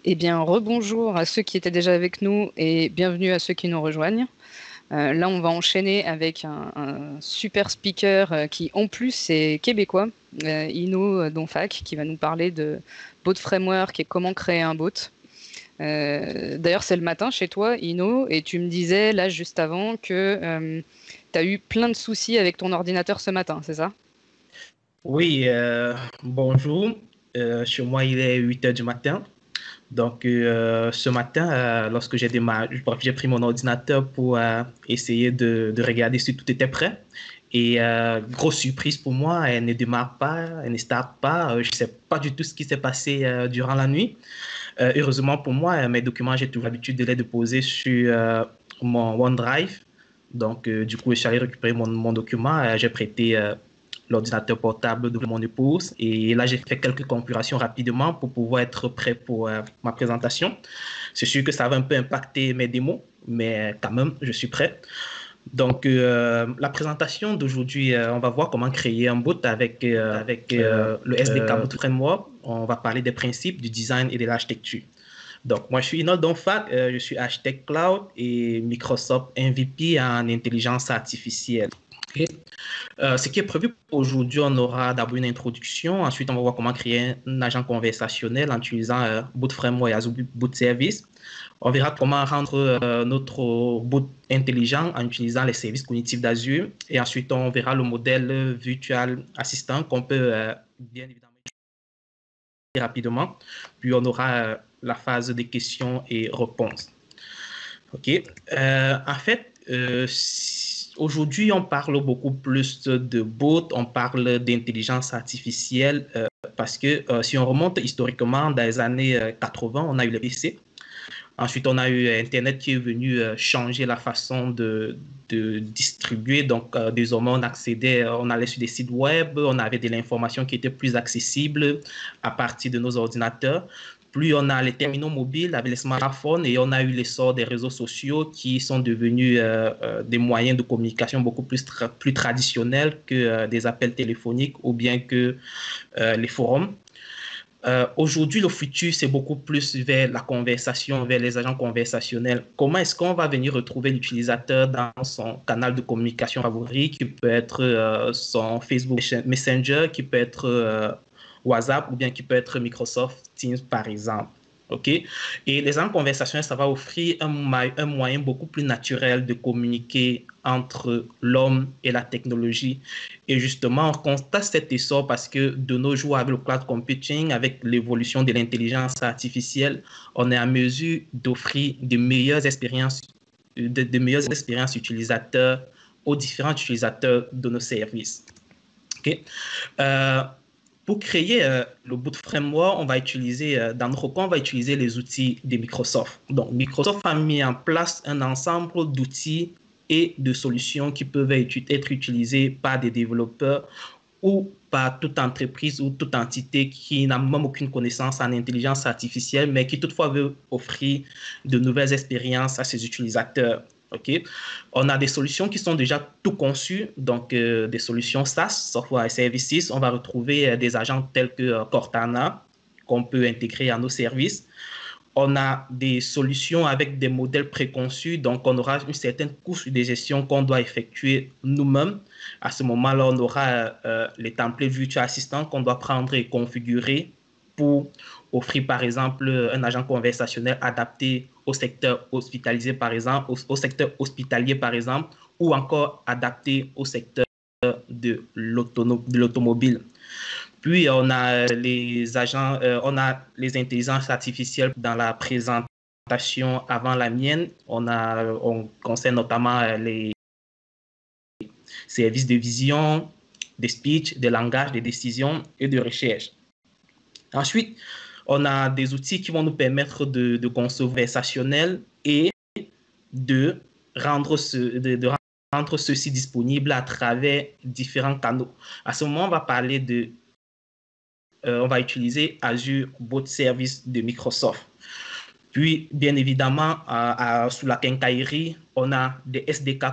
Eh bien, rebonjour à ceux qui étaient déjà avec nous et bienvenue à ceux qui nous rejoignent. Là, on va enchaîner avec un super speaker qui, en plus, est québécois, Ino Donfac, qui va nous parler de bot framework et comment créer un bot. D'ailleurs, c'est le matin chez toi, Ino, et tu me disais là juste avant que tu as eu plein de soucis avec ton ordinateur ce matin, c'est ça? Oui, bonjour. Chez moi, il est 8 heures du matin. Donc, ce matin, lorsque j'ai démarré, bref, j'ai pris mon ordinateur pour essayer de regarder si tout était prêt. Et grosse surprise pour moi, elle ne démarre pas, elle ne starte pas. Je ne sais pas du tout ce qui s'est passé durant la nuit. Heureusement pour moi, mes documents, j'ai toujours l'habitude de les déposer sur mon OneDrive. Donc, du coup, je suis allé récupérer mon document. J'ai prêté l'ordinateur portable de mon épouse. Et là, j'ai fait quelques configurations rapidement pour pouvoir être prêt pour ma présentation. C'est sûr que ça va un peu impacter mes démos, mais quand même, je suis prêt. Donc, la présentation d'aujourd'hui, on va voir comment créer un bot avec le SDK Bot Framework. On va parler des principes du design et de l'architecture. Donc, moi, je suis Ino Donfac, je suis architecte cloud et Microsoft MVP en intelligence artificielle. Okay. Ce qui est prévu pour aujourd'hui, on aura d'abord une introduction. Ensuite, on va voir comment créer un agent conversationnel en utilisant Boot Framework et Azure Boot Service. On verra comment rendre notre bot intelligent en utilisant les services cognitifs d'Azure. Et ensuite, on verra le modèle Virtual Assistant qu'on peut bien évidemment utiliser rapidement. Puis, on aura la phase des questions et réponses. OK. En fait, aujourd'hui, on parle beaucoup plus de bots, on parle d'intelligence artificielle parce que si on remonte historiquement dans les années 80, on a eu le PC. Ensuite, on a eu Internet qui est venu changer la façon de distribuer. Donc, désormais, on accédait, on allait sur des sites web, on avait de l'information qui était plus accessible à partir de nos ordinateurs. Plus on a les terminaux mobiles avec les smartphones et on a eu l'essor des réseaux sociaux qui sont devenus des moyens de communication beaucoup plus traditionnels que des appels téléphoniques ou bien que les forums. Aujourd'hui, le futur, c'est beaucoup plus vers la conversation, vers les agents conversationnels. Comment est-ce qu'on va venir retrouver l'utilisateur dans son canal de communication favori, qui peut être son Facebook Messenger, qui peut être WhatsApp ou bien qui peut être Microsoft Teams, par exemple. OK? Et les agents conversationnels, ça va offrir un moyen beaucoup plus naturel de communiquer entre l'homme et la technologie. Et justement, on constate cet essor parce que de nos jours, avec le cloud computing, avec l'évolution de l'intelligence artificielle, on est en mesure d'offrir de meilleures expériences utilisateurs aux différents utilisateurs de nos services. Okay? Pour créer le boot framework, on va utiliser, dans notre cas, on va utiliser les outils de Microsoft. Donc, Microsoft a mis en place un ensemble d'outils et de solutions qui peuvent être utilisées par des développeurs ou par toute entreprise ou toute entité qui n'a même aucune connaissance en intelligence artificielle, mais qui toutefois veut offrir de nouvelles expériences à ses utilisateurs. Okay. On a des solutions qui sont déjà tout conçues, donc des solutions SaaS, Software as Services. On va retrouver des agents tels que Cortana, qu'on peut intégrer à nos services. On a des solutions avec des modèles préconçus, donc on aura une certaine couche de gestion qu'on doit effectuer nous-mêmes. À ce moment-là, on aura les templates Virtual Assistant qu'on doit prendre et configurer pour offrir, par exemple, un agent conversationnel adapté au secteur hospitalisé, par exemple, au secteur hospitalier, par exemple, ou encore adapté au secteur de l'automobile. Puis, on a les agents, on a les intelligences artificielles dans la présentation avant la mienne. On concerne notamment les services de vision, de speech, de langage, de décision et de recherche. Ensuite, on a des outils qui vont nous permettre de conversationnel et de rendre ceci disponible à travers différents canaux. À ce moment, on va parler on va utiliser Azure Bot Service de Microsoft. Puis, bien évidemment, sous la quincaillerie, on a des SDK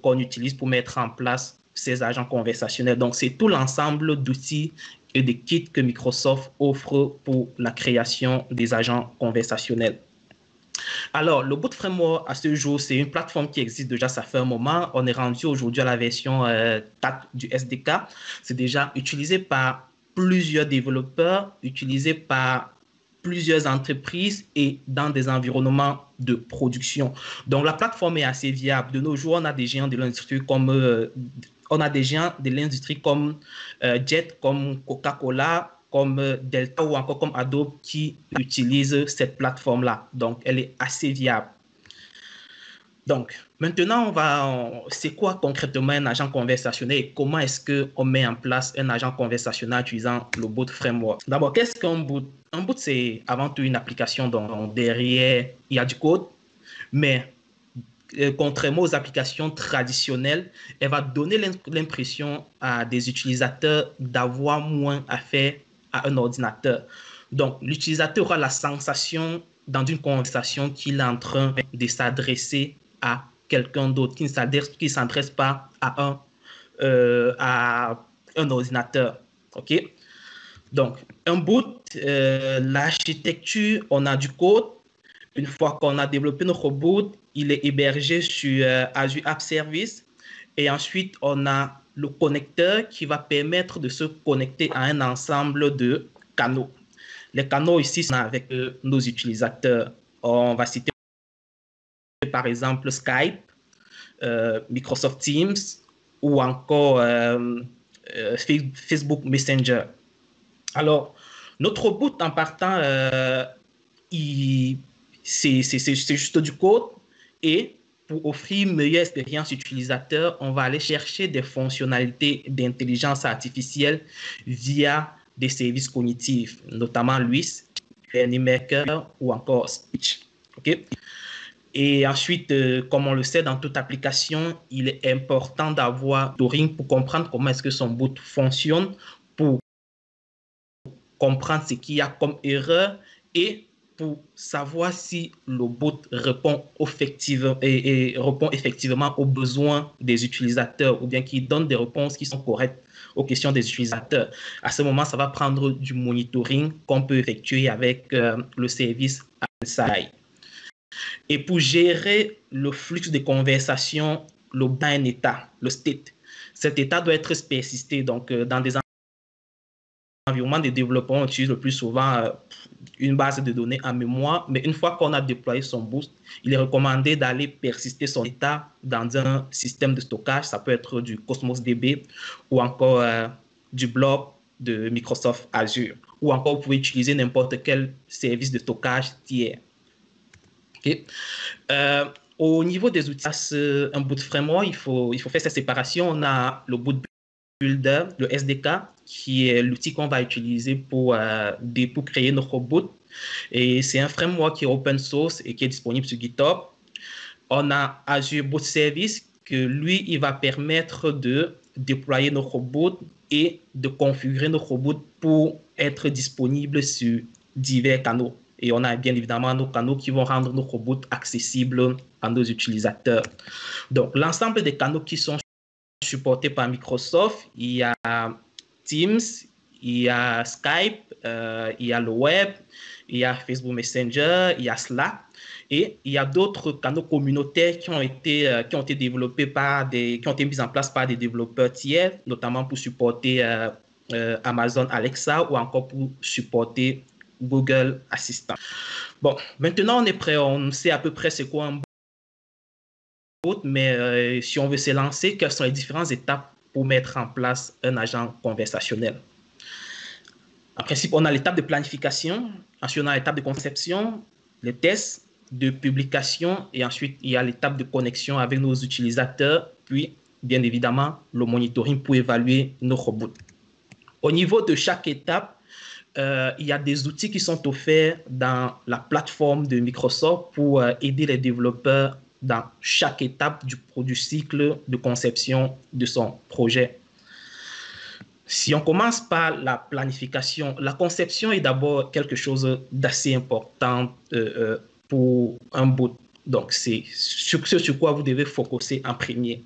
qu'on utilise pour mettre en place ces agents conversationnels. Donc, c'est tout l'ensemble d'outils et des kits que Microsoft offre pour la création des agents conversationnels. Alors, le Boot Framework, à ce jour, c'est une plateforme qui existe déjà, ça fait un moment. On est rendu aujourd'hui à la version 4 du SDK. C'est déjà utilisé par plusieurs développeurs, utilisé par plusieurs entreprises et dans des environnements de production. Donc, la plateforme est assez viable. De nos jours, on a des géants de l'industrie comme Jet, comme Coca-Cola, comme Delta ou encore comme Adobe qui utilisent cette plateforme-là. Donc, elle est assez viable. Donc, maintenant, c'est quoi concrètement un agent conversationnel et comment est-ce qu'on met en place un agent conversationnel utilisant le Boot Framework? D'abord, qu'est-ce qu'un boot? Un boot, c'est avant tout une application dont derrière, il y a du code, mais contrairement aux applications traditionnelles, elle va donner l'impression à des utilisateurs d'avoir moins à faire à un ordinateur. Donc, l'utilisateur aura la sensation dans une conversation qu'il est en train de s'adresser à quelqu'un d'autre, qui ne s'adresse pas à un ordinateur. OK? Donc, un boot, l'architecture, on a du code. Une fois qu'on a développé notre boot, il est hébergé sur Azure App Service. Et ensuite, on a le connecteur qui va permettre de se connecter à un ensemble de canaux. Les canaux ici sont avec nos utilisateurs. On va citer par exemple Skype, Microsoft Teams ou encore Facebook Messenger. Alors, notre boot en partant, c'est juste du code et pour offrir une meilleure expérience utilisateur, on va aller chercher des fonctionnalités d'intelligence artificielle via des services cognitifs, notamment LUIS, Learning Maker ou encore Speech. Okay? Et ensuite, comme on le sait, dans toute application, il est important d'avoir Turing pour comprendre comment est-ce que son boot fonctionne, pour comprendre ce qu'il y a comme erreur et pour savoir si le bot répond effectivement aux besoins des utilisateurs ou bien qu'il donne des réponses qui sont correctes aux questions des utilisateurs. À ce moment, ça va prendre du monitoring qu'on peut effectuer avec le service Insight. Et pour gérer le flux de conversation, le d'un état, le state, cet état doit être persisté. Donc, dans des environnements de développement, on utilise le plus souvent une base de données en mémoire, mais une fois qu'on a déployé son boost, il est recommandé d'aller persister son état dans un système de stockage. Ça peut être du Cosmos DB ou encore du blob de Microsoft Azure. Ou encore, vous pouvez utiliser n'importe quel service de stockage tiers. Okay. Au niveau des outils, un boot framework, il faut faire cette séparation. On a le boot builder, le SDK, qui est l'outil qu'on va utiliser pour créer notre boot. Et c'est un framework qui est open source et qui est disponible sur GitHub. On a Azure Boot Service, que lui, il va permettre de déployer notre boot et de configurer notre boot pour être disponible sur divers canaux. Et on a bien évidemment nos canaux qui vont rendre notre boot accessible à nos utilisateurs. Donc, l'ensemble des canaux qui sont supportés par Microsoft, il y a Teams, il y a Skype, il y a le web, il y a Facebook Messenger, il y a Slack. Et il y a d'autres canaux communautaires qui ont été développés qui ont été mis en place par des développeurs tiers, notamment pour supporter Amazon Alexa ou encore pour supporter Google Assistant. Bon, maintenant on est prêt, on sait à peu près c'est quoi un boot, mais si on veut se lancer, quelles sont les différentes étapes pour mettre en place un agent conversationnel? En principe, on a l'étape de planification, ensuite on a l'étape de conception, les tests, de publication et ensuite il y a l'étape de connexion avec nos utilisateurs, puis bien évidemment le monitoring pour évaluer nos robots. Au niveau de chaque étape, il y a des outils qui sont offerts dans la plateforme de Microsoft pour aider les développeurs dans chaque étape du cycle de conception de son projet. Si on commence par la planification, la conception est d'abord quelque chose d'assez important pour un boot. Donc, c'est sur quoi vous devez focuser en premier.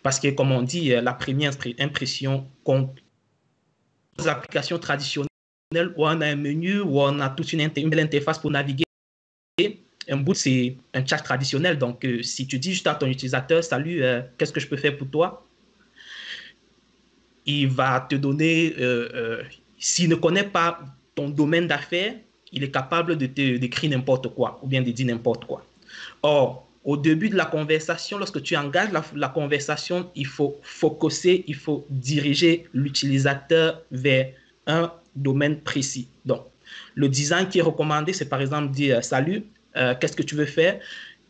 Parce que, comme on dit, la première impression compte applications traditionnelles où on a un menu, où on a toute une belle interface pour naviguer. Un boot, c'est un chat traditionnel. Donc, si tu dis juste à ton utilisateur, salut, qu'est-ce que je peux faire pour toi? Il va te donner, s'il ne connaît pas ton domaine d'affaires, il est capable de d'écrire n'importe quoi ou bien de dire n'importe quoi. Or, au début de la conversation, lorsque tu engages la conversation, il faut focuser, il faut diriger l'utilisateur vers un domaine précis. Donc, le design qui est recommandé, c'est par exemple dire salut, qu'est-ce que tu veux faire?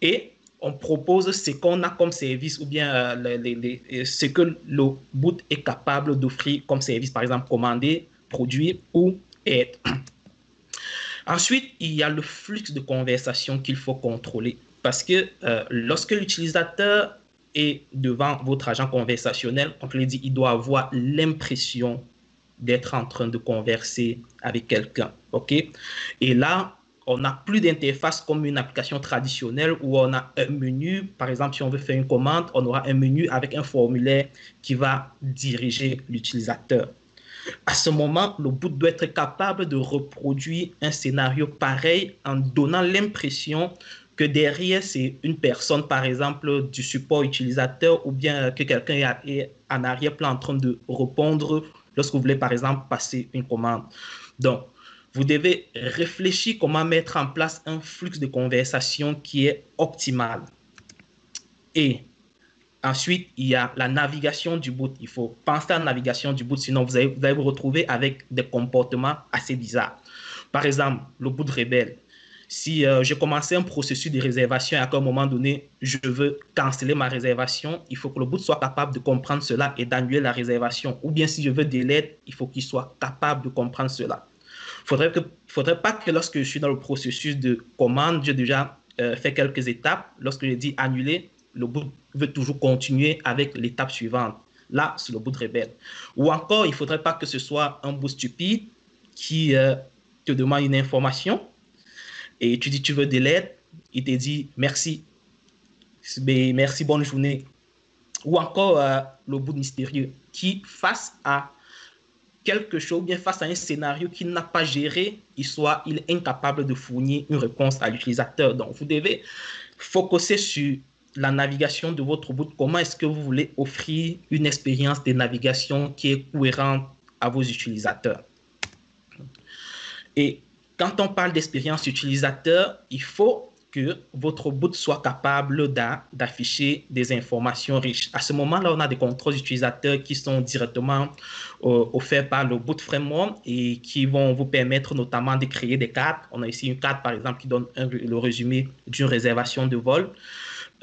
Et on propose ce qu'on a comme service ou bien ce que le boot est capable d'offrir comme service, par exemple commander, produire ou être. Ensuite, il y a le flux de conversation qu'il faut contrôler parce que lorsque l'utilisateur est devant votre agent conversationnel, comme je l'ai dit, il doit avoir l'impression d'être en train de converser avec quelqu'un. OK? Et là, on n'a plus d'interface comme une application traditionnelle où on a un menu. Par exemple, si on veut faire une commande, on aura un menu avec un formulaire qui va diriger l'utilisateur. À ce moment, le boot doit être capable de reproduire un scénario pareil en donnant l'impression que derrière, c'est une personne, par exemple, du support utilisateur ou bien que quelqu'un est en arrière-plan en train de répondre lorsque vous voulez, par exemple, passer une commande. Donc, vous devez réfléchir comment mettre en place un flux de conversation qui est optimal. Et ensuite, il y a la navigation du boot. Il faut penser à la navigation du boot, sinon vous allez vous retrouver avec des comportements assez bizarres. Par exemple, le boot rebelle. Si je commençais un processus de réservation et à un moment donné, je veux canceller ma réservation, il faut que le boot soit capable de comprendre cela et d'annuler la réservation. Ou bien si je veux delete, il faut qu'il soit capable de comprendre cela. Il ne faudrait pas que lorsque je suis dans le processus de commande, j'ai déjà fait quelques étapes. Lorsque je dis annuler, le boot veut toujours continuer avec l'étape suivante. Là, c'est le boot rebelle. Ou encore, il ne faudrait pas que ce soit un boot stupide qui te demande une information et tu dis tu veux delete, il te dit merci, merci, bonne journée. Ou encore le boot mystérieux qui, face à quelque chose, bien face à un scénario qu'il n'a pas géré, il est incapable de fournir une réponse à l'utilisateur. Donc, vous devez focuser sur la navigation de votre boot. Comment est-ce que vous voulez offrir une expérience de navigation qui est cohérente à vos utilisateurs? Et quand on parle d'expérience utilisateur, il faut que votre boot soit capable d'afficher des informations riches. À ce moment-là, on a des contrôles utilisateurs qui sont directement offerts par le boot framework et qui vont vous permettre notamment de créer des cartes. On a ici une carte, par exemple, qui donne le résumé d'une réservation de vol.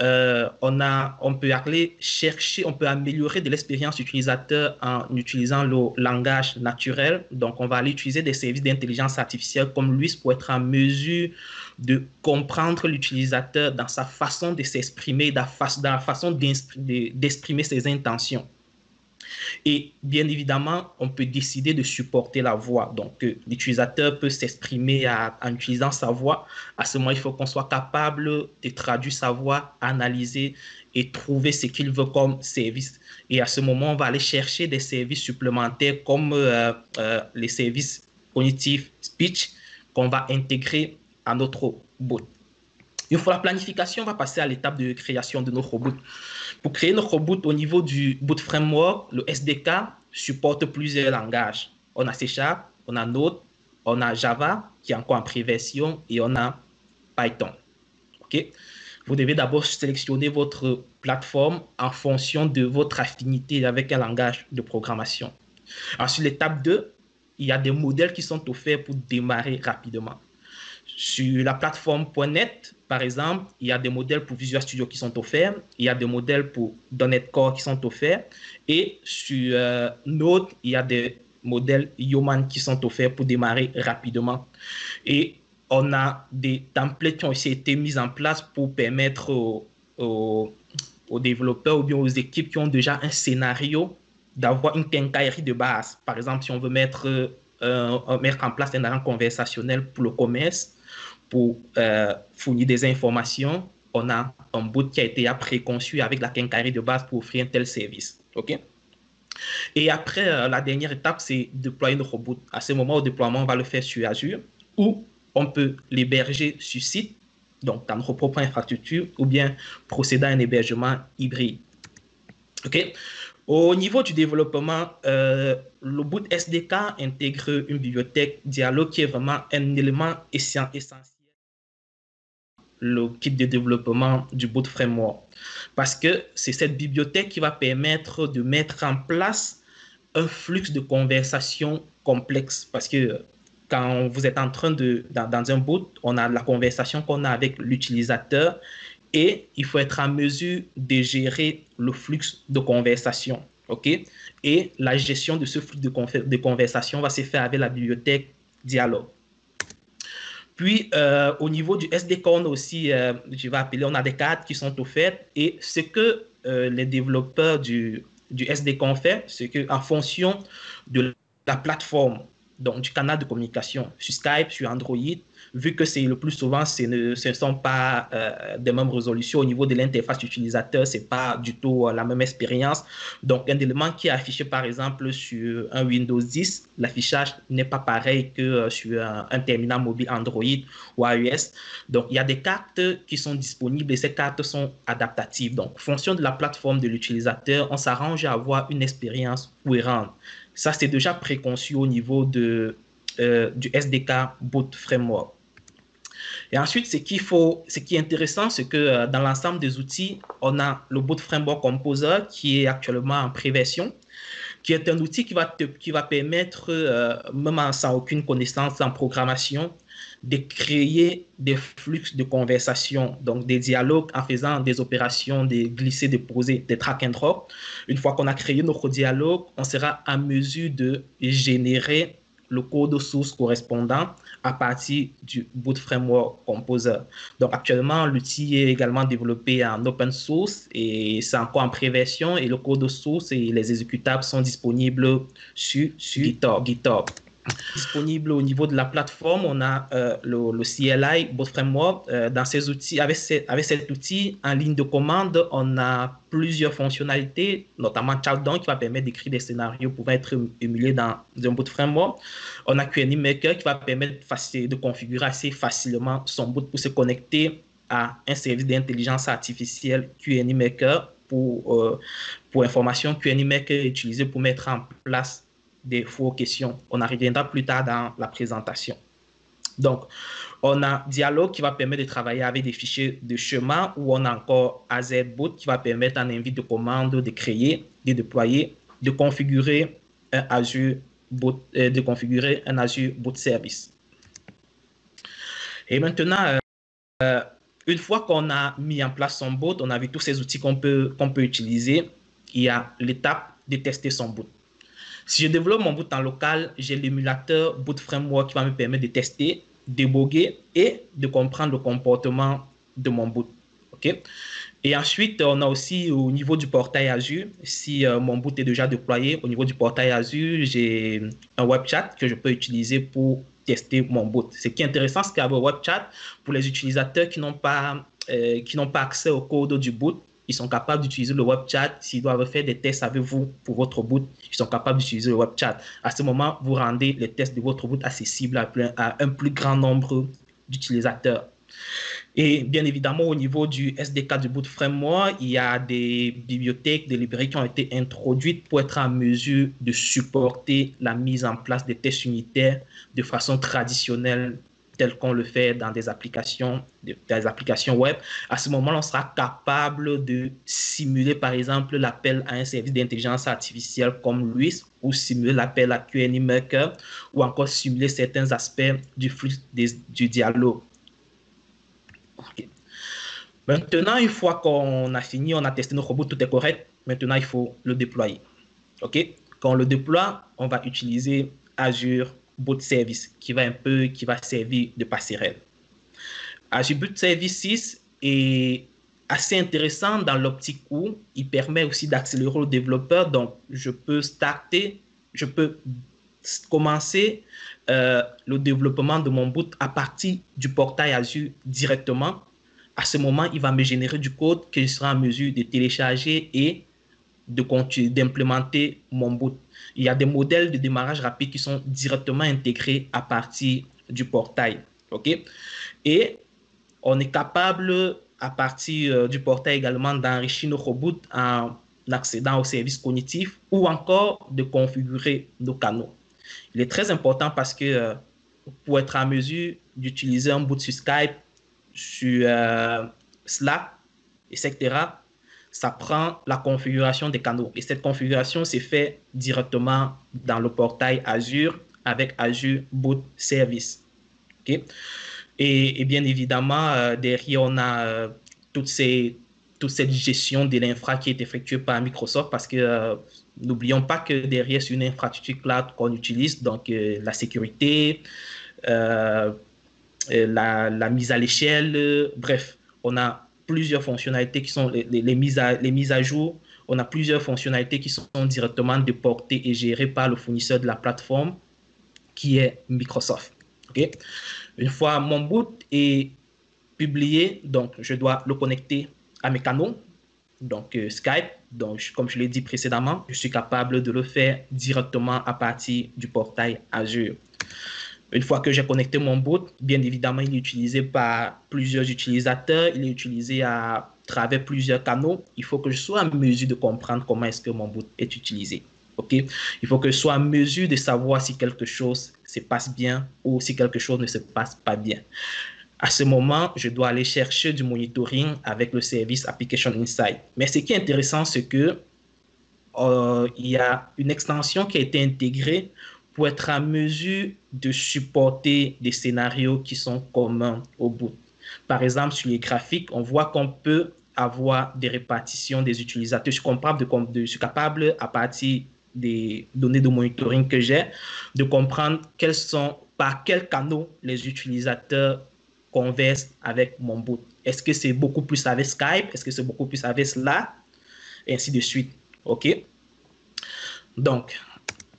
On peut aller chercher, on peut améliorer de l'expérience utilisateur en utilisant le langage naturel. Donc, on va aller utiliser des services d'intelligence artificielle comme LUIS pour être en mesure de comprendre l'utilisateur dans sa façon de s'exprimer, dans la façon d'exprimer ses intentions. Et bien évidemment, on peut décider de supporter la voix. Donc, l'utilisateur peut s'exprimer en utilisant sa voix. À ce moment, il faut qu'on soit capable de traduire sa voix, analyser et trouver ce qu'il veut comme service. Et à ce moment, on va aller chercher des services supplémentaires comme les services cognitifs speech qu'on va intégrer à notre bot. Une fois la planification, on va passer à l'étape de création de nos robots. Pour créer notre robot au niveau du boot framework, le SDK supporte plusieurs langages. On a C#, on a Node, on a Java, qui est encore en pré-version, et on a Python. Okay? Vous devez d'abord sélectionner votre plateforme en fonction de votre affinité avec un langage de programmation. Ensuite, l'étape 2, il y a des modèles qui sont offerts pour démarrer rapidement. Sur la plateforme .NET, par exemple, il y a des modèles pour Visual Studio qui sont offerts, il y a des modèles pour .NET Core qui sont offerts, et sur Node, il y a des modèles Yeoman qui sont offerts pour démarrer rapidement. Et on a des templates qui ont aussi été mis en place pour permettre aux développeurs ou bien aux équipes qui ont déjà un scénario d'avoir une quincaillerie de base. Par exemple, si on veut mettre en place un agent conversationnel pour le commerce, pour fournir des informations, on a un boot qui a été préconçu avec la quincaillerie de base pour offrir un tel service. OK? Et après, la dernière étape, c'est déployer notre boot. À ce moment, le déploiement, on va le faire sur Azure ou on peut l'héberger sur site, donc dans notre propre infrastructure, ou bien procéder à un hébergement hybride. OK? Au niveau du développement, le boot SDK intègre une bibliothèque Dialog qui est vraiment un élément essentiel, le kit de développement du boot framework. Parce que c'est cette bibliothèque qui va permettre de mettre en place un flux de conversation complexe. Parce que quand vous êtes en train dans un boot, on a la conversation qu'on a avec l'utilisateur et il faut être en mesure de gérer le flux de conversation. OK? Et la gestion de ce flux de conversation va se faire avec la bibliothèque Dialog. Puis, au niveau du SDK, on a aussi, je vais appeler, on a des cartes qui sont offertes. Et ce que les développeurs du SDK ont fait, c'est qu'en fonction de la plateforme, donc du canal de communication, sur Skype, sur Android, vu que c'est le plus souvent, ce ne sont pas des mêmes résolutions au niveau de l'interface utilisateur, ce n'est pas du tout la même expérience. Donc, un élément qui est affiché, par exemple, sur un Windows 10, l'affichage n'est pas pareil que sur un terminal mobile Android ou iOS. Donc, il y a des cartes qui sont disponibles et ces cartes sont adaptatives. Donc, en fonction de la plateforme de l'utilisateur, on s'arrange à avoir une expérience cohérente. Ça, c'est déjà préconçu au niveau du SDK Boot Framework. Et ensuite, ce qui est intéressant, c'est que dans l'ensemble des outils, on a le Boot Framework Composer qui est actuellement en préversion, qui est un outil qui va permettre, même sans aucune connaissance en programmation, de créer des flux de conversation, donc des dialogues en faisant des opérations de glisser, déposer, des drag and drop. Une fois qu'on a créé notre dialogue, on sera en mesure de générer le code source correspondant à partir du Boot Framework Composer. Donc actuellement, l'outil est également développé en open source et c'est encore en préversion et le code source et les exécutables sont disponibles sur GitHub. Disponible au niveau de la plateforme, on a le CLI Boot Framework. Dans ces outils, avec cet outil en ligne de commande, on a plusieurs fonctionnalités, notamment Countdown qui va permettre d'écrire des scénarios pouvant être émulés dans un Boot Framework. On a QNI Maker qui va permettre de configurer assez facilement son boot pour se connecter à un service d'intelligence artificielle QNI Maker. Pour information, QNI Maker est utilisé pour mettre en place des faux questions. On en reviendra plus tard dans la présentation. Donc, on a Dialog qui va permettre de travailler avec des fichiers de chemin ou on a encore AZBoot qui va permettre en invite de commande de créer, de déployer, de configurer un Azure Boot Service. Et maintenant, une fois qu'on a mis en place son boot, on a vu tous ces outils qu'on peut utiliser, il y a l'étape de tester son boot. Si je développe mon boot en local, j'ai l'émulateur Boot Framework qui va me permettre de tester, déboguer et de comprendre le comportement de mon boot. Okay? Et ensuite, on a aussi au niveau du portail Azure, si mon boot est déjà déployé, au niveau du portail Azure, j'ai un web chat que je peux utiliser pour tester mon boot. Ce qui est intéressant, c'est qu'avec web chat, pour les utilisateurs qui n'ont pas accès au code du boot, ils sont capables d'utiliser le web chat. S'ils doivent faire des tests avec vous pour votre boot, ils sont capables d'utiliser le web chat. À ce moment, vous rendez les tests de votre boot accessibles à un plus grand nombre d'utilisateurs. Et bien évidemment, au niveau du SDK du Boot Framework, il y a des bibliothèques, des librairies qui ont été introduites pour être en mesure de supporter la mise en place des tests unitaires de façon traditionnelle, tel qu'on le fait dans des applications web. À ce moment-là, on sera capable de simuler, par exemple, l'appel à un service d'intelligence artificielle comme LUIS ou simuler l'appel à QNI Maker ou encore simuler certains aspects du flux du dialogue. Okay. Maintenant, une fois qu'on a fini, on a testé notre robot, tout est correct. Maintenant, il faut le déployer. Okay? Quand on le déploie, on va utiliser Azure Boot Service qui va servir de passerelle. Azure Boot Service 6 est assez intéressant dans l'optique où il permet aussi d'accélérer le développeur. Donc, je peux commencer le développement de mon boot à partir du portail Azure directement. À ce moment, il va me générer du code que je serai en mesure de télécharger et d'implémenter mon boot. Il y a des modèles de démarrage rapide qui sont directement intégrés à partir du portail. OK? Et on est capable, à partir du portail également, d'enrichir nos robots en accédant aux services cognitifs ou encore de configurer nos canaux. Il est très important parce que pour être en mesure d'utiliser un boot sur Skype, sur Slack, etc., ça prend la configuration des canaux. Et cette configuration s'est faite directement dans le portail Azure avec Azure Boot Service. Okay? Et bien évidemment, derrière, on a toute cette gestion de l'infra qui est effectuée par Microsoft parce que n'oublions pas que derrière, c'est une infrastructure cloud qu'on utilise, donc la sécurité, la mise à l'échelle, bref, on a plusieurs fonctionnalités qui sont les mises à jour. On a plusieurs fonctionnalités qui sont directement déportées et gérées par le fournisseur de la plateforme qui est Microsoft. Okay? Une fois mon boot est publié, donc je dois le connecter à mes canaux, donc Skype. Donc, comme je l'ai dit précédemment, je suis capable de le faire directement à partir du portail Azure. Une fois que j'ai connecté mon boot, bien évidemment, il est utilisé par plusieurs utilisateurs, il est utilisé à travers plusieurs canaux. Il faut que je sois en mesure de comprendre comment est-ce que mon boot est utilisé. Okay? Il faut que je sois en mesure de savoir si quelque chose se passe bien ou si quelque chose ne se passe pas bien. À ce moment, je dois aller chercher du monitoring avec le service Application Insight. Mais ce qui est intéressant, c'est que il y a une extension qui a été intégrée pour être en mesure de supporter des scénarios qui sont communs au bout. Par exemple, sur les graphiques, on voit qu'on peut avoir des répartitions des utilisateurs. Je suis capable, à partir des données de monitoring que j'ai, de comprendre par quels canaux les utilisateurs conversent avec mon boot. Est-ce que c'est beaucoup plus avec Skype? Est-ce que c'est beaucoup plus avec Slack? Et ainsi de suite. OK? Donc,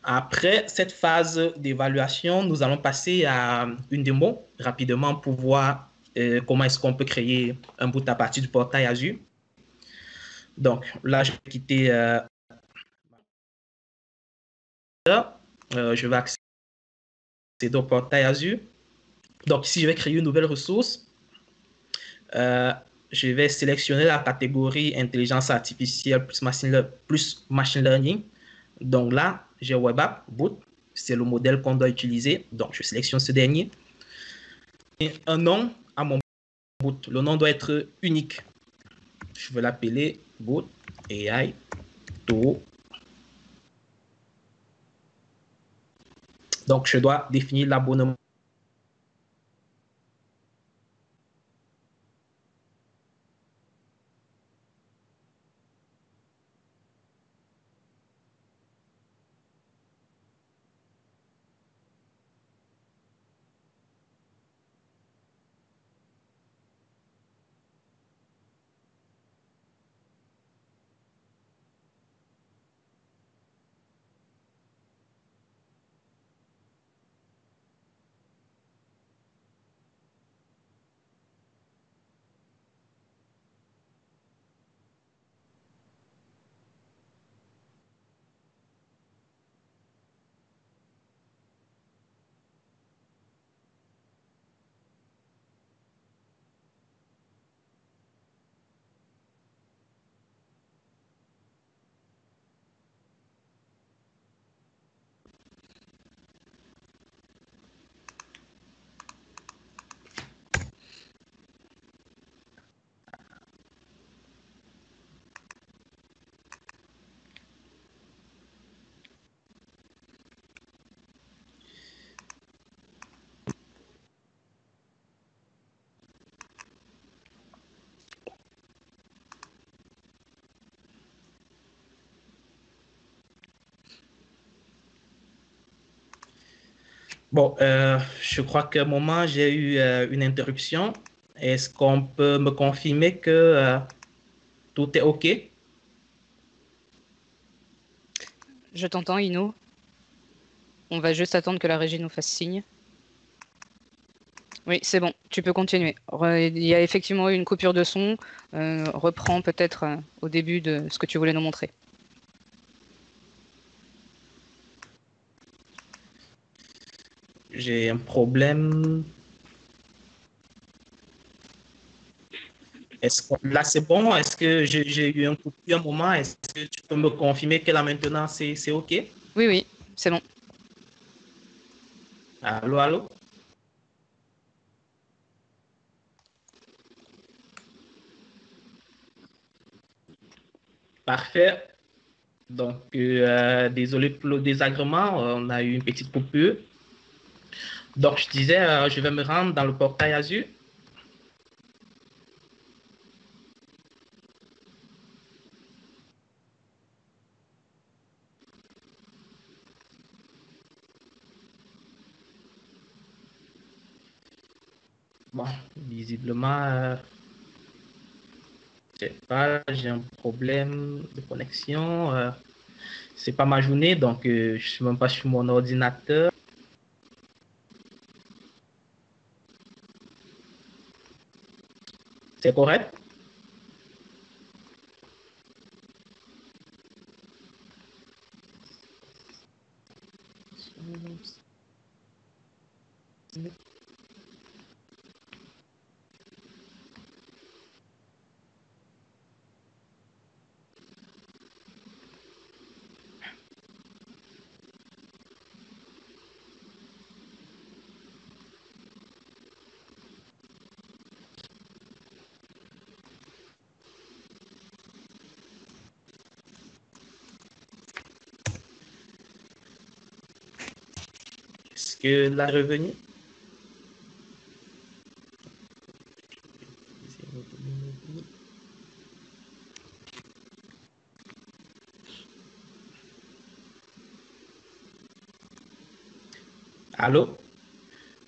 après cette phase d'évaluation, nous allons passer à une démo rapidement pour voir comment est-ce qu'on peut créer un boot à partir du portail Azure. Donc, là, je vais quitter je vais accéder au portail Azure. Donc, ici, je vais créer une nouvelle ressource. Je vais sélectionner la catégorie intelligence artificielle plus machine learning. Donc là, j'ai Web App Boot. C'est le modèle qu'on doit utiliser. Donc, je sélectionne ce dernier. Et un nom à mon boot. Le nom doit être unique. Je vais l'appeler Boot AI To. Donc, je dois définir l'abonnement. Bon, je crois qu'à un moment, j'ai eu une interruption. Est-ce qu'on peut me confirmer que tout est OK? Je t'entends, Ino. On va juste attendre que la régie nous fasse signe. Oui, c'est bon, tu peux continuer. Il y a effectivement eu une coupure de son. Reprends peut-être au début de ce que tu voulais nous montrer. j'ai un problème. Là, c'est bon? Est-ce que j'ai eu un coupure un moment? Est-ce que tu peux me confirmer que là, maintenant, c'est OK? Oui, oui, c'est bon. Allô, allô? Parfait. Donc, désolé pour le désagrément. On a eu une petite coupure. Donc, je disais, je vais me rendre dans le portail Azure. Bon, visiblement, je sais pas, j'ai un problème de connexion. C'est pas ma journée, donc je suis même pas sur mon ordinateur. C'est correct? Est-ce que la revenu? Allô?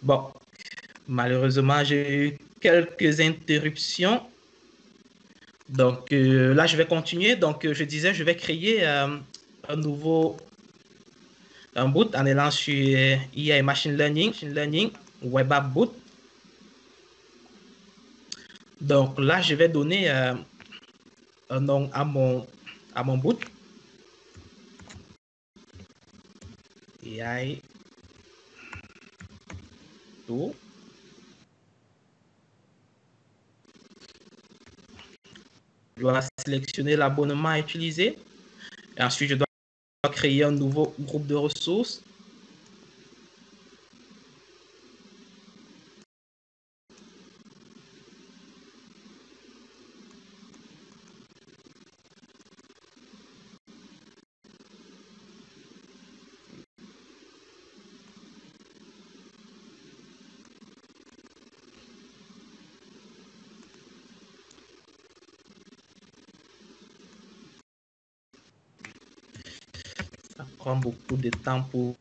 Bon, malheureusement, j'ai eu quelques interruptions. Donc là, je vais continuer. Donc, je disais, je vais créer un nouveau un boot en allant sur IA et Machine Learning, Web App Boot. Donc là, je vais donner un nom à mon boot. AI Tool. Je dois sélectionner l'abonnement à utiliser. Et ensuite, je dois créer un nouveau groupe de ressources. Ça prend beaucoup de temps pour...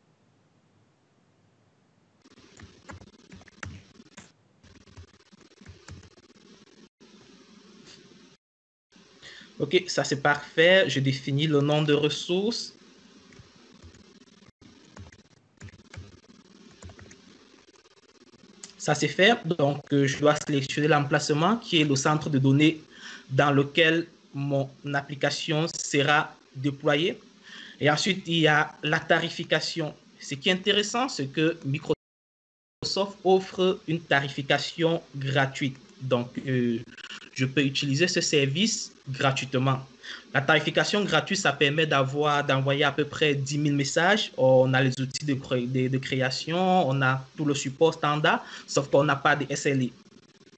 Ok, ça c'est parfait. Je définis le nom de ressources. Ça c'est fait. Donc, je dois sélectionner l'emplacement qui est le centre de données dans lequel mon application sera déployée. Et ensuite, il y a la tarification. Ce qui est intéressant, c'est que Microsoft offre une tarification gratuite. Donc, je peux utiliser ce service gratuitement. La tarification gratuite, ça permet d'envoyer à peu près 10 000 messages. On a les outils de création, on a tout le support standard, sauf qu'on n'a pas de SLA.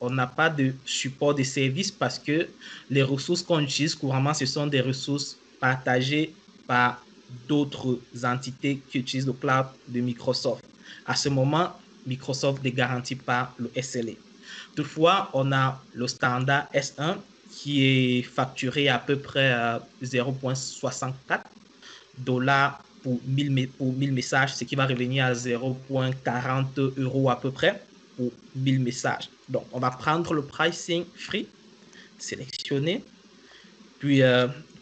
On n'a pas de support de service parce que les ressources qu'on utilise couramment, ce sont des ressources partagées par d'autres entités qui utilisent le cloud de Microsoft. À ce moment, Microsoft ne garantit pas le SLA. Toutefois, on a le standard S1 qui est facturé à peu près à 0,64 dollars pour 1000 messages, ce qui va revenir à 0,40 euros à peu près pour 1000 messages. Donc, on va prendre le pricing free, sélectionner, puis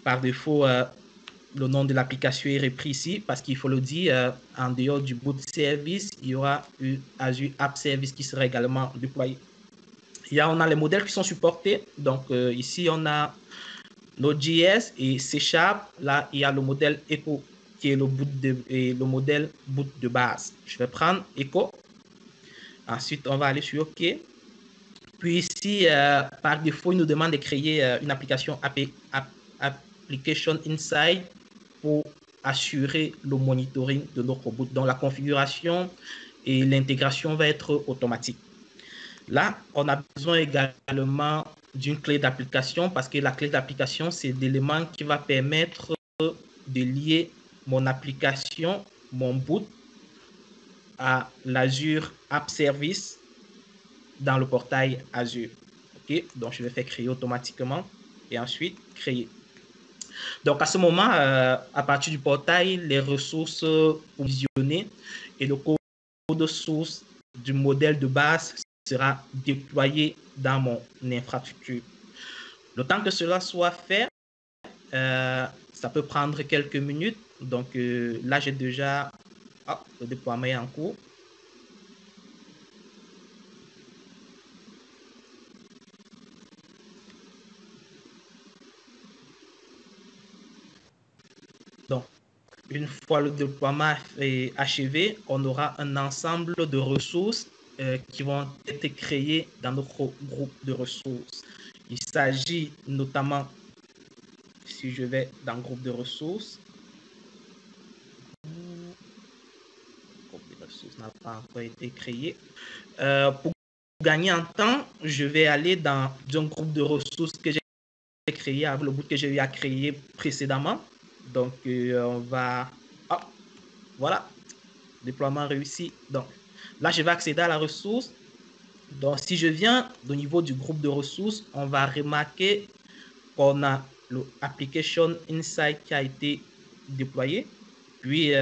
par défaut, le nom de l'application est repris ici parce qu'il faut le dire, en dehors du boot service, il y aura eu Azure App Service qui sera également déployé. On a les modèles qui sont supportés. Donc, ici, on a Node.js et C#. Là, il y a le modèle Echo qui est le modèle boot de base. Je vais prendre Echo. Ensuite, on va aller sur OK. Puis ici, par défaut, il nous demande de créer une application Application Insight pour assurer le monitoring de notre boot. Donc, la configuration et l'intégration va être automatique. Là, on a besoin également d'une clé d'application parce que la clé d'application, c'est l'élément qui va permettre de lier mon application, mon boot, à l'Azure App Service dans le portail Azure. OK, donc je vais faire créer automatiquement et ensuite créer. Donc à ce moment, à partir du portail, les ressources provisionnées et le code source du modèle de base sera déployé dans mon infrastructure. Le temps que cela soit fait, ça peut prendre quelques minutes. Donc là, j'ai déjà le déploiement est en cours. Donc, une fois le déploiement est achevé, on aura un ensemble de ressources qui vont être créées dans notre groupe de ressources. Il s'agit notamment, si je vais dans le groupe de ressources, le groupe de ressources n'a pas encore été créé. Pour gagner en temps, je vais aller dans un groupe de ressources que j'ai créé avec le bout que j'ai eu à créer précédemment. Donc, on va... Oh, voilà, déploiement réussi. Donc, là, je vais accéder à la ressource. Donc, si je viens au niveau du groupe de ressources, on va remarquer qu'on a l'application Insight qui a été déployé. Puis,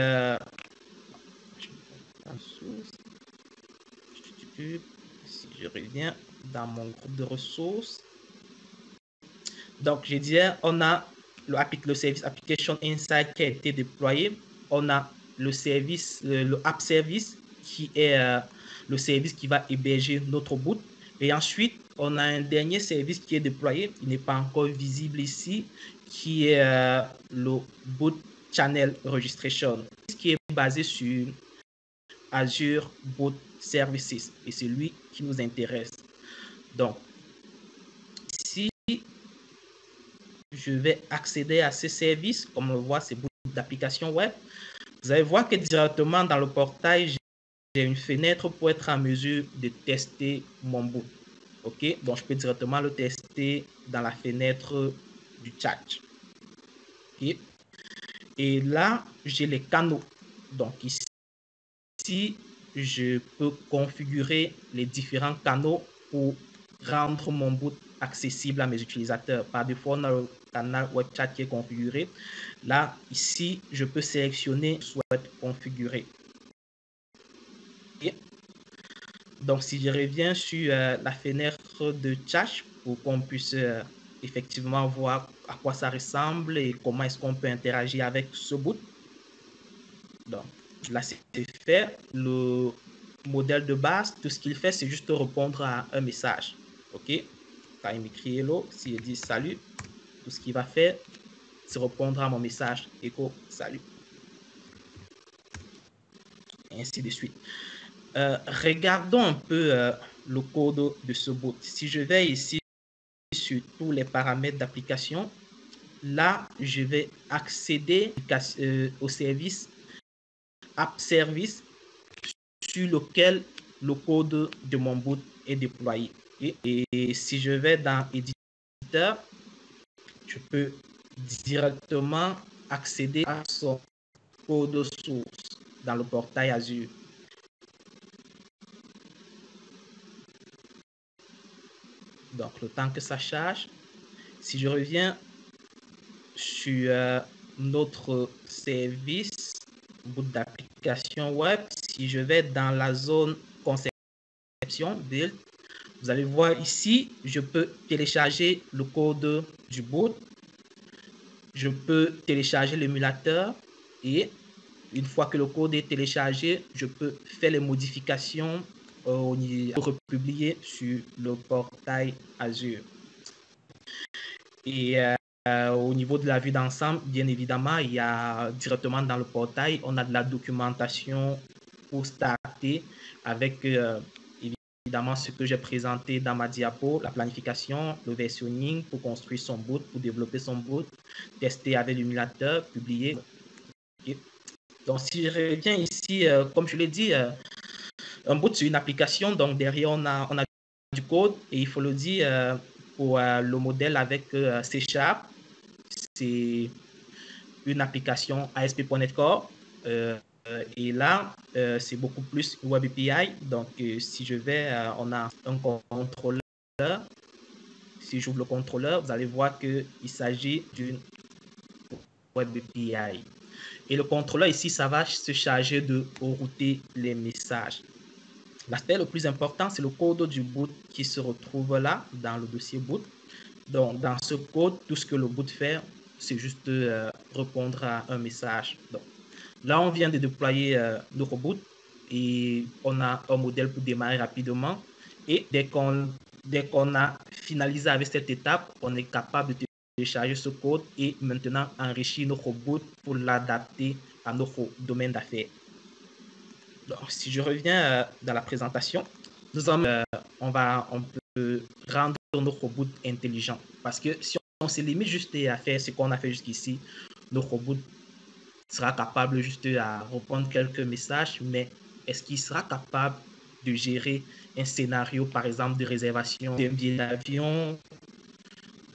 si je reviens dans mon groupe de ressources, donc je disais, on a le service Application Insight qui a été déployé. On a le service, le App Service qui est le service qui va héberger notre boot. Et ensuite, on a un dernier service qui est déployé, il n'est pas encore visible ici, qui est le Boot Channel Registration, qui est basé sur Azure Boot Services. Et c'est lui qui nous intéresse. Donc, si je vais accéder à ce service, comme on le voit, c'est boot d'application web, vous allez voir que directement dans le portail, j'ai une fenêtre pour être en mesure de tester mon boot. OK, donc je peux directement le tester dans la fenêtre du chat. OK, et là, j'ai les canaux. Donc ici, je peux configurer les différents canaux pour rendre mon boot accessible à mes utilisateurs. Par défaut, on a le canal web chat qui est configuré. Là, ici, je peux sélectionner souhaite configurer. Okay. Donc, si je reviens sur la fenêtre de chat pour qu'on puisse effectivement voir à quoi ça ressemble et comment est-ce qu'on peut interagir avec ce boot. Donc, là, c'est fait. Le modèle de base, tout ce qu'il fait, c'est juste répondre à un message. OK? Quand il m'écrit hello, s'il dit salut, tout ce qu'il va faire, c'est répondre à mon message echo salut. Et ainsi de suite. Regardons un peu le code de ce boot. Si je vais ici sur tous les paramètres d'application, là, je vais accéder au service App Service sur lequel le code de mon boot est déployé. Et si je vais dans éditeur, je peux directement accéder à son code source dans le portail Azure. Donc, le temps que ça charge, si je reviens sur notre service boot d'application web, si je vais dans la zone conception, build, vous allez voir ici, je peux télécharger le code du boot, je peux télécharger l'émulateur et une fois que le code est téléchargé, je peux faire les modifications republier sur le portail Azure. Et au niveau de la vue d'ensemble, bien évidemment, il y a directement dans le portail, on a de la documentation pour starter avec évidemment ce que j'ai présenté dans ma diapo, la planification, le versionning pour construire son boot, pour développer son boot, tester avec l'émulateur, publier. Okay. Donc, si je reviens ici, comme je l'ai dit, un boot, c'est une application. Donc, derrière, on a du code. Et il faut le dire, pour le modèle avec C#, c'est une application ASP.NET Core. Et là, c'est beaucoup plus Web API. Donc, si je vais, on a un contrôleur. Si j'ouvre le contrôleur, vous allez voir qu'il s'agit d'une Web API. Et le contrôleur ici, ça va se charger de router les messages. L'aspect le plus important, c'est le code du boot qui se retrouve là, dans le dossier boot. Donc, dans ce code, tout ce que le boot fait, c'est juste répondre à un message. Donc, là, on vient de déployer le reboot et on a un modèle pour démarrer rapidement. Et dès qu'on a finalisé avec cette étape, on est capable de télécharger ce code et maintenant enrichir notre boot pour l'adapter à notre domaine d'affaires. Donc, si je reviens dans la présentation, on peut rendre notre boot intelligent. Parce que si on se limite juste à faire ce qu'on a fait jusqu'ici, notre boot sera capable juste à répondre quelques messages, mais est-ce qu'il sera capable de gérer un scénario, par exemple, de réservation d'un billet d'avion,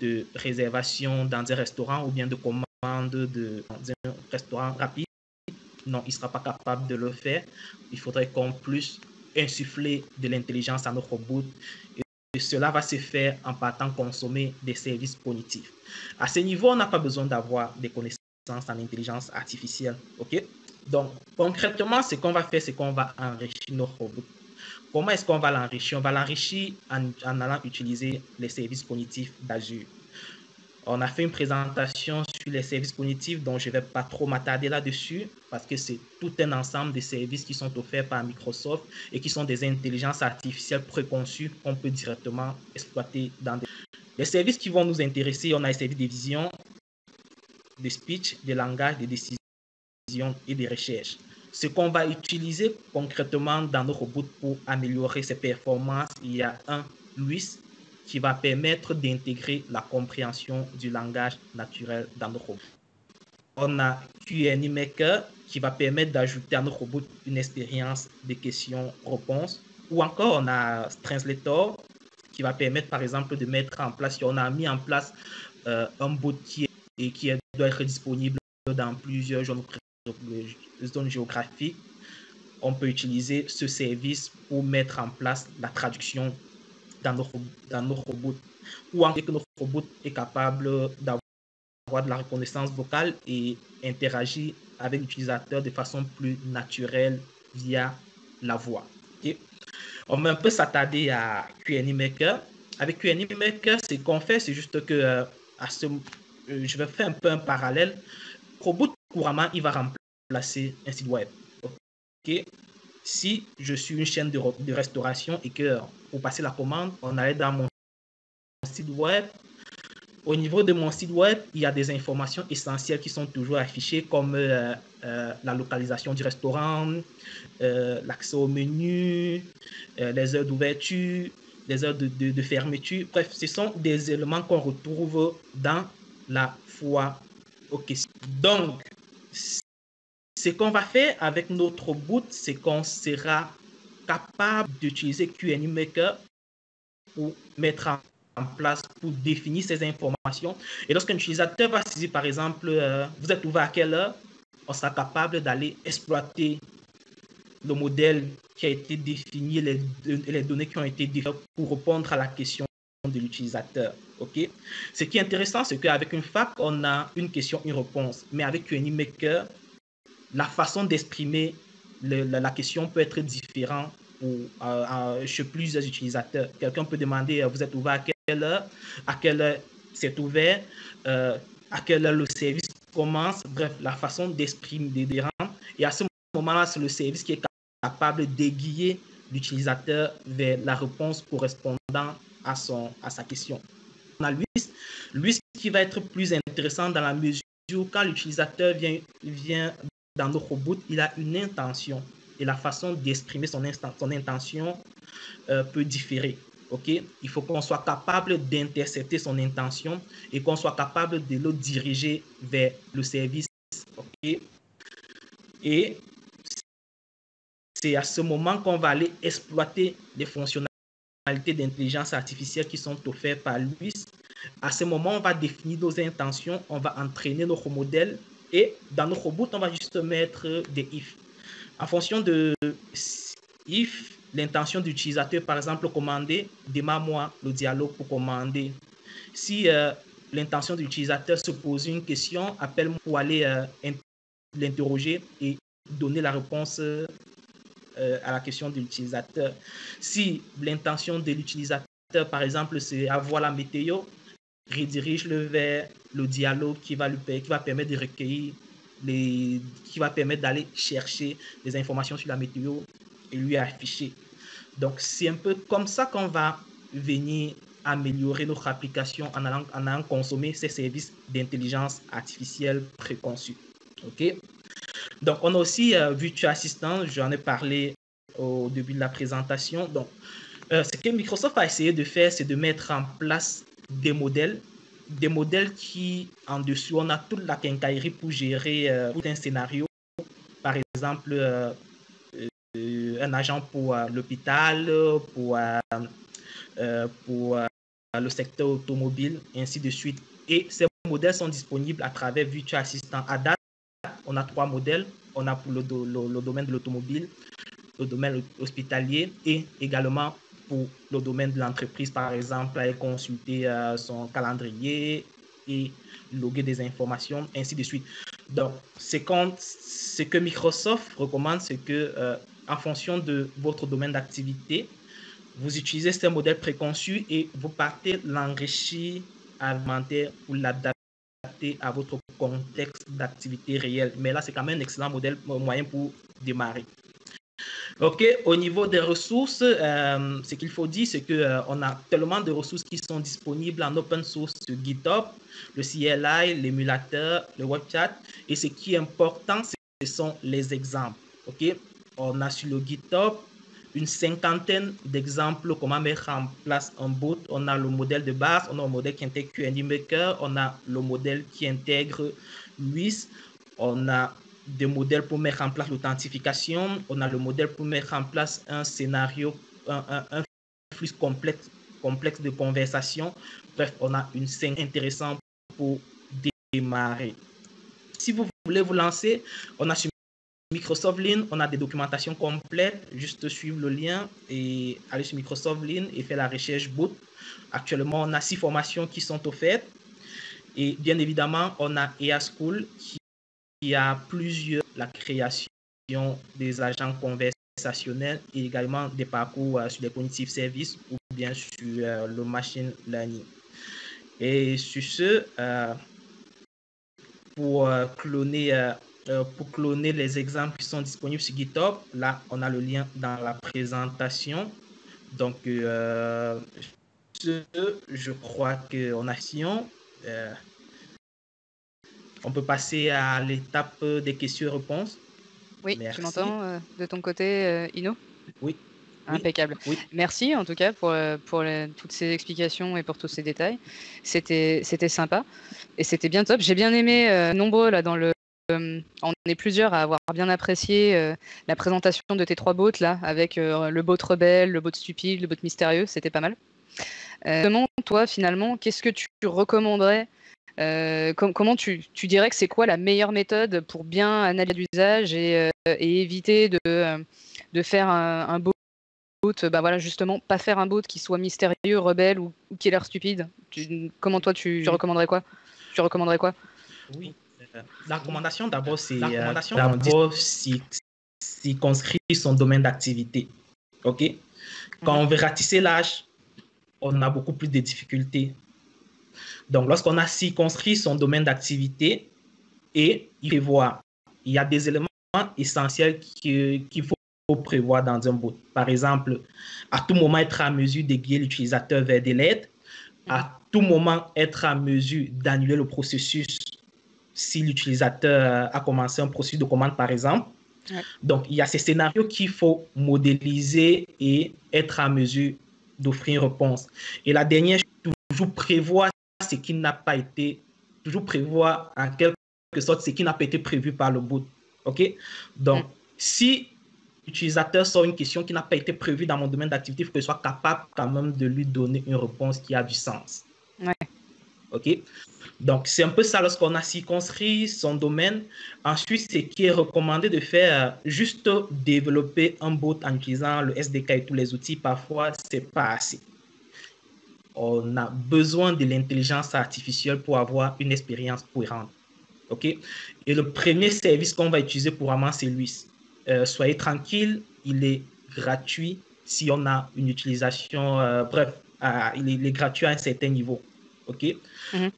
de réservation dans un restaurant ou bien de commande dans un restaurant rapide? Non, il ne sera pas capable de le faire. Il faudrait qu'on puisse insuffler de l'intelligence à notre boot. Et cela va se faire en partant consommer des services cognitifs. À ce niveau, on n'a pas besoin d'avoir des connaissances en intelligence artificielle. OK? Donc, concrètement, ce qu'on va faire, c'est qu'on va enrichir notre boot. Comment est-ce qu'on va l'enrichir? On va l'enrichir en allant utiliser les services cognitifs d'Azure. On a fait une présentation sur les services cognitifs, dont je ne vais pas trop m'attarder là-dessus, parce que c'est tout un ensemble de services qui sont offerts par Microsoft et qui sont des intelligences artificielles préconçues qu'on peut directement exploiter dans les services qui vont nous intéresser. On a les services de vision, de speech, de langage, de décision et de recherche. Ce qu'on va utiliser concrètement dans nos robots pour améliorer ses performances, il y a un LUIS qui va permettre d'intégrer la compréhension du langage naturel dans nos robots. On a Q&A Maker qui va permettre d'ajouter à nos robots une expérience de questions-réponses. Ou encore, on a Translator qui va permettre, par exemple, de mettre en place, si on a mis en place un bot qui doit être disponible dans plusieurs zones géographiques, on peut utiliser ce service pour mettre en place la traduction dans nos robots. Ou en fait que notre robot est capable d'avoir de la reconnaissance vocale et interagir avec l'utilisateur de façon plus naturelle via la voix. Okay? On va un peu s'attarder à Q&A Maker. Avec Q&A Maker, ce qu'on fait, c'est juste que je vais faire un peu un parallèle. Le robot, couramment, il va remplacer un site web. Okay? Si je suis une chaîne de restauration et que pour passer la commande, on allait dans mon site web. Au niveau de mon site web, il y a des informations essentielles qui sont toujours affichées comme la localisation du restaurant, l'accès au menu, les heures d'ouverture, les heures de fermeture. Bref, ce sont des éléments qu'on retrouve dans la foi aux questions. Donc, ce qu'on va faire avec notre boot, c'est qu'on sera capable d'utiliser Q&A Maker pour mettre en place, pour définir ces informations. Et lorsqu'un utilisateur va saisir, par exemple, vous êtes ouvert à quelle heure, on sera capable d'aller exploiter le modèle qui a été défini, les données qui ont été définies pour répondre à la question de l'utilisateur. Okay? Ce qui est intéressant, c'est qu'avec une FAQ, on a une question, une réponse. Mais avec Q&A Maker, la façon d'exprimer la question peut être différente chez plusieurs utilisateurs. Quelqu'un peut demander, vous êtes ouvert à quelle heure c'est ouvert, à quelle heure le service commence, bref, la façon d'exprimer, de rendre. Et à ce moment-là, c'est le service qui est capable d'aiguiller l'utilisateur vers la réponse correspondant à sa question. On a LUIS qui va être plus intéressant dans la mesure où quand l'utilisateur vient dans nos robots, il a une intention. Et la façon d'exprimer son intention peut différer. Okay? Il faut qu'on soit capable d'intercepter son intention et qu'on soit capable de le diriger vers le service. Okay? Et c'est à ce moment qu'on va aller exploiter les fonctionnalités d'intelligence artificielle qui sont offertes par LUIS. À ce moment, on va définir nos intentions, on va entraîner notre modèle et dans notre boot, on va juste mettre des if. En fonction de if, l'intention d'utilisateur, par exemple, commander, démarre-moi le dialogue pour commander. Si l'intention de l'utilisateur se pose une question, appelle-moi pour aller l'interroger et donner la réponse à la question de l'utilisateur. Si l'intention de l'utilisateur, par exemple, c'est avoir la météo, redirige-le vers le dialogue qui va permettre de recueillir qui va permettre d'aller chercher des informations sur la météo et lui afficher. Donc, c'est un peu comme ça qu'on va venir améliorer notre application en allant consommer ces services d'intelligence artificielle préconçus. OK? Donc, on a aussi Virtual Assistant, j'en ai parlé au début de la présentation. Donc, ce que Microsoft a essayé de faire, c'est de mettre en place des modèles qui, en dessous, on a toute la quincaillerie pour gérer tout un scénario. Par exemple, un agent pour l'hôpital, pour le secteur automobile, et ainsi de suite. Et ces modèles sont disponibles à travers Virtual Assistant. À date, on a 3 modèles. On a pour le domaine de l'automobile, le domaine hospitalier et également pour le domaine de l'entreprise, par exemple, aller consulter son calendrier et loguer des informations, ainsi de suite. Donc, ce que Microsoft recommande, c'est que en fonction de votre domaine d'activité, vous utilisez ce modèle préconçu et vous partez l'enrichir, alimenter ou l'adapter à votre contexte d'activité réel. Mais là, c'est quand même un excellent moyen pour démarrer. OK, au niveau des ressources, ce qu'il faut dire, c'est qu'on a tellement de ressources qui sont disponibles en open source sur GitHub, le CLI, l'émulateur, le WebChat. Et ce qui est important, ce sont les exemples. OK, on a sur le GitHub une cinquantaine d'exemples comment mettre en place un bot. On a le modèle de base, on a un modèle qui intègre QND Maker, on a le modèle qui intègre LUIS, on a des modèles pour mettre en place l'authentification, on a le modèle pour mettre en place un scénario, un flux complexe de conversation. Bref, on a une scène intéressante pour démarrer. Si vous voulez vous lancer, on a sur Microsoft Learn, on a des documentations complètes, juste suivre le lien et aller sur Microsoft Learn et faire la recherche boot. Actuellement, on a 6 formations qui sont offertes et bien évidemment, on a EA School qui a plusieurs, la création des agents conversationnels et également des parcours sur les cognitive services ou bien sur le machine learning. Et sur ce, pour cloner les exemples qui sont disponibles sur GitHub, là, on a le lien dans la présentation. Donc, je crois qu'on a Sion. On peut passer à l'étape des questions-réponses. Oui, merci. Tu m'entends de ton côté, Ino? Oui. Impeccable. Oui. Merci en tout cas pour toutes ces explications et pour tous ces détails. C'était sympa et c'était bien top. J'ai bien aimé, nombreux là dans le... on est plusieurs à avoir bien apprécié la présentation de tes 3 bots là, avec le bot rebelle, le bot stupide, le bot mystérieux, c'était pas mal. Toi finalement, qu'est-ce que tu recommanderais? Comment tu dirais que c'est quoi la meilleure méthode pour bien analyser l'usage et éviter de faire un bot, bah voilà, justement, pas faire un bot qui soit mystérieux, rebelle ou qui ait l'air stupide. Comment toi tu recommanderais quoi? Oui, la recommandation d'abord, c'est d'abord circonscrire son domaine d'activité. OK? Quand on veut ratisser l'âge, on a beaucoup plus de difficultés. Donc, lorsqu'on a circonscrit son domaine d'activité et il faut voir, il y a des éléments essentiels qu'il faut prévoir dans un bot. Par exemple, à tout moment, être à mesure de guider l'utilisateur vers des lettres, à tout moment, être à mesure d'annuler le processus si l'utilisateur a commencé un processus de commande, par exemple. Ouais. Donc, il y a ces scénarios qu'il faut modéliser et être à mesure d'offrir une réponse. Et la dernière, toujours prévoir ce qui n'a pas été, toujours prévoir en quelque sorte ce qui n'a pas été prévu par le bot. OK? Donc, si l'utilisateur sort une question qui n'a pas été prévue dans mon domaine d'activité, il faut que je sois capable quand même de lui donner une réponse qui a du sens. Ouais. OK? Donc, c'est un peu ça lorsqu'on a circonscrit son domaine. Ensuite, ce qui est recommandé de faire, juste développer un bot en utilisant le SDK et tous les outils, parfois, ce n'est pas assez. On a besoin de l'intelligence artificielle pour avoir une expérience cohérente. OK? Et le premier service qu'on va utiliser couramment, c'est LUIS. Soyez tranquille, il est gratuit si on a une utilisation, bref, il est gratuit à un certain niveau. OK?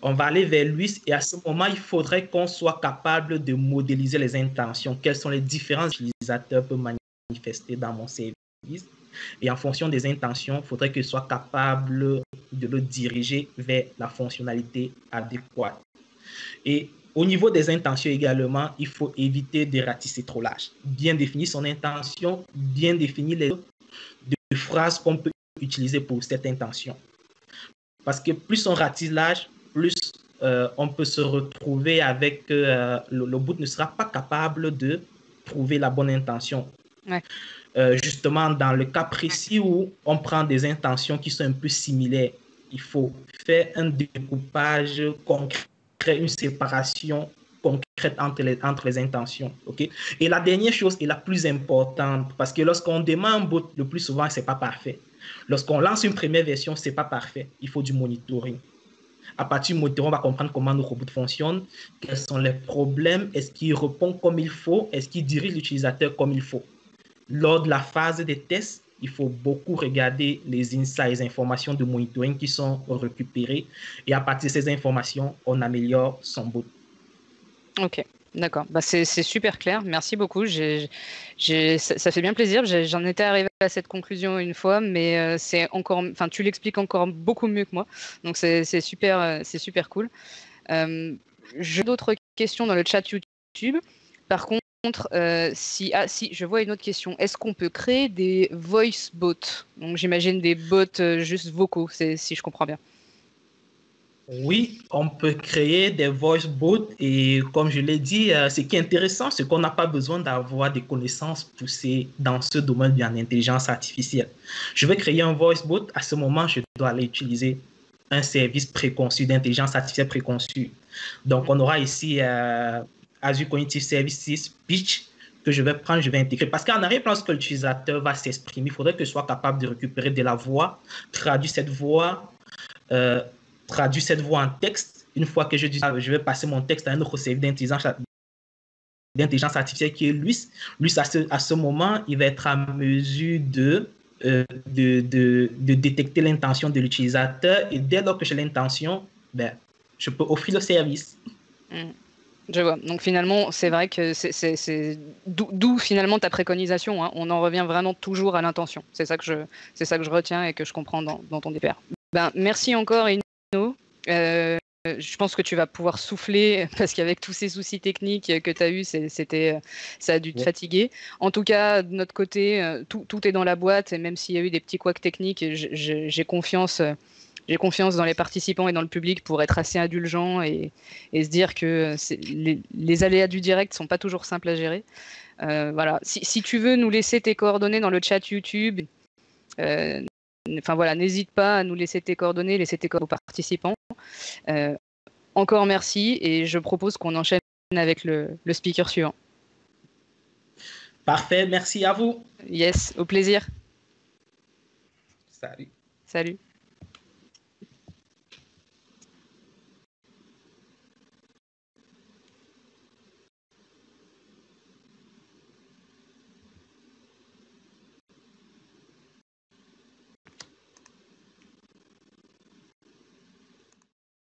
On va aller vers LUIS et à ce moment, il faudrait qu'on soit capable de modéliser les intentions. Quels sont les différents utilisateurs peuvent manifester dans mon service? Et en fonction des intentions, il faudrait que je sois capable de le diriger vers la fonctionnalité adéquate. Et au niveau des intentions également, il faut éviter de ratisser trop large. Bien définir son intention, bien définir les phrases qu'on peut utiliser pour cette intention. Parce que plus on ratisse large, plus on peut se retrouver avec le bot ne sera pas capable de trouver la bonne intention. Ouais. Justement, dans le cas précis où on prend des intentions qui sont un peu similaires, il faut faire un découpage concret, une séparation concrète entre les intentions. Okay? Et la dernière chose est la plus importante, parce que lorsqu'on démarre un bot, le plus souvent, ce n'est pas parfait. Lorsqu'on lance une première version, ce n'est pas parfait. Il faut du monitoring. À partir du monitoring, on va comprendre comment nos robots fonctionnent, quels sont les problèmes, est-ce qu'il répond comme il faut, est-ce qu'il dirige l'utilisateur comme il faut. Lors de la phase des tests, il faut beaucoup regarder les insights, les informations de monitoring qui sont récupérées. Et à partir de ces informations, on améliore son bot. Ok, d'accord. Bah, c'est super clair. Merci beaucoup. Ça fait bien plaisir. J'en étais arrivé à cette conclusion une fois, mais tu l'expliques encore beaucoup mieux que moi. Donc c'est super cool. J'ai d'autres questions dans le chat YouTube. Par contre, si je vois une autre question, est-ce qu'on peut créer des voice bots? Donc j'imagine des bots juste vocaux, si je comprends bien. Oui, on peut créer des voice bots et comme je l'ai dit, ce qui est intéressant, c'est qu'on n'a pas besoin d'avoir des connaissances poussées dans ce domaine de l'intelligence artificielle. Je vais créer un voice bot, à ce moment, je dois aller utiliser un service préconçu, d'intelligence artificielle préconçue. Donc, on aura ici Azure Cognitive Services, Pitch, que je vais prendre, je vais intégrer. Parce qu'en arrière-plan, lorsque l'utilisateur va s'exprimer, il faudrait que je sois capable de récupérer de la voix, traduire cette voix en texte. Une fois que je vais passer mon texte à un autre service d'intelligence artificielle qui est LUIS. LUIS, à ce moment, il va être en mesure de détecter l'intention de l'utilisateur et dès lors que j'ai l'intention, je peux offrir le service. Je vois. Donc finalement, c'est vrai que c'est d'où finalement ta préconisation. Hein. On en revient vraiment toujours à l'intention. C'est ça que je retiens et que je comprends dans ton départ. Merci encore, Ino. Je pense que tu vas pouvoir souffler parce qu'avec tous ces soucis techniques que tu as eus, ça a dû te fatiguer. En tout cas, de notre côté, tout est dans la boîte et même s'il y a eu des petits couacs techniques, j'ai confiance. J'ai confiance dans les participants et dans le public pour être assez indulgents et se dire que les aléas du direct ne sont pas toujours simples à gérer. Voilà. Si tu veux nous laisser tes coordonnées dans le chat YouTube, n'hésite pas à nous laisser tes coordonnées, laisser tes coordonnées aux participants. Encore merci et je propose qu'on enchaîne avec le speaker suivant. Parfait, merci à vous. Yes, au plaisir. Salut. Salut.